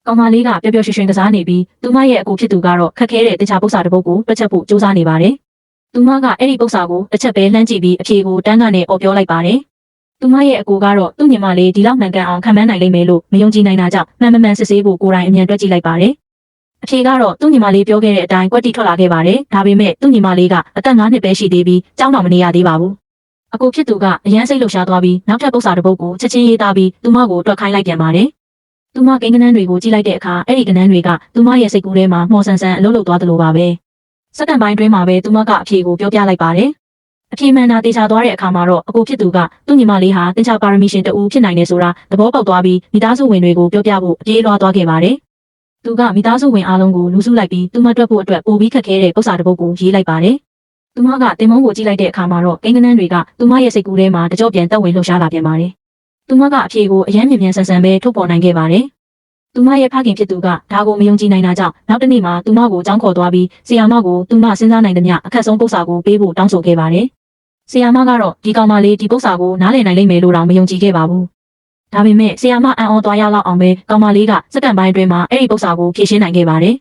ကောင်မလေးကပျော်ပျော်ရွှင်ရွှင်ကစားနေပြီးသူမရဲ့အကိုဖြစ်သူကတော့ခက်ခဲတဲ့တခြားပု္ပ္ပာတစ်ပုဒ်ကိုတွက်ချက်ဖို့စူးစမ်းနေပါတယ်။သူမကအဲ့ဒီပု္ပ္ပာကိုတစ်ချက်ပဲလှမ်းကြည့်ပြီးအဖြေကိုတန်းကနေအော်ပြောလိုက်ပါတယ်။သူမရဲ့အကိုကတော့သူ့ညီမလေးဒီလောက်မှန်ကန်အောင်ခံမှန်းနိုင်လိမ့်မယ်လို့မယုံကြည်နိုင်တာကြောင့်မှန်မှန်စစ်ဆေးဖို့ကိုယ်တိုင်အမြန်တွက်ကြည့်လိုက်ပါတယ်။အဖြေကတော့သူ့ညီမလေးပြောခဲ့တဲ့အတိုင်းကွက်တိထွက်လာခဲ့ပါတယ်။ဒါပေမဲ့သူ့ညီမလေးကအသက်9နှစ်ပဲရှိသေးပြီးကြောင်းတော်မနေရသေးပါဘူး။အကိုဖြစ်သူကအရန်စိတ်လှုပ်ရှားသွားပြီးနောက်ထပ်ပု္ပ္ပာတစ်ပုဒ်ကိုချက်ချင်းရေးသားပြီးသူမကိုတွက်ခိုင်းလိုက်ပြန်ပါတယ်။သူမကိန်းကနန်းတွေကိုကြည့်လိုက်တဲ့အခါအဲ့ဒီကနန်းတွေကသူမရဲ့စိတ်ကူးထဲမှာမှော်ဆန်ဆန်အလုံးလုံးသွားသလိုပါပဲ။စက္ကန့်ပိုင်းတွင်းမှာပဲသူမကအဖြေကိုပြောပြလိုက်ပါတယ်။အဖြေမှန်တာတေချာသွားတဲ့အခါမှာတော့အကိုဖြစ်သူကသူ့ညီမလေးဟာတင်ချာပါရမီရှင်တူဖြစ်နိုင်တယ်ဆိုတာသဘောပေါက်သွားပြီးမိသားစုဝင်တွေကိုပြောပြဖို့အပြေးလွှားသွားခဲ့ပါတယ်။သူကမိသားစုဝင်အားလုံးကိုလူစုလိုက်ပြီးသူမတွက်ဖို့အတွက်ပိုပြီးခက်ခဲတဲ့ပု္ပ္ပာတစ်ပုဒ်ကိုရေးလိုက်ပါတယ်။သူမကတင်မုံကိုကြည့်လိုက်တဲ့အခါမှာတော့ကိန်းကနန်းတွေကသူမရဲ့စိတ်ကူးထဲမှာတကြော့ပြန်တက်ဝင်လှုပ်ရှားလာပြန်ပါတယ်။သူမကအဖြေကိုအယမ်းမြန်ဆန်ဆန်ပဲထုတ်ပေါ်နိုင်ခဲ့ပါတယ်။သူမရဲ့ဖခင်ဖြစ်သူကဒါကိုမယုံကြည်နိုင်တာကြောင့်နောက်တစ်နေ့မှာသူမကိုကြောင်းခေါ်သွားပြီးဆီယာမကိုသူမစဉ်းစားနိုင်တဲ့မြအခက်ဆုံးပု္ပ္ပာကိုပေးဖို့တောင်းဆိုခဲ့ပါတယ်။ဆီယာမကတော့ဒီကောင်မလေးဒီပု္ပ္ပာကိုနားလည်နိုင်လိမ့်မယ်လို့တော့မယုံကြည်ခဲ့ပါဘူး။ဒါပေမဲ့ဆီယာမအံ့ဩသွားရလောက်အောင်ပဲကောင်မလေးကစက္ကန့်ပိုင်းအတွင်းမှာအဲ့ဒီပု္ပ္ပာကိုဖြေရှင်းနိုင်ခဲ့ပါတယ်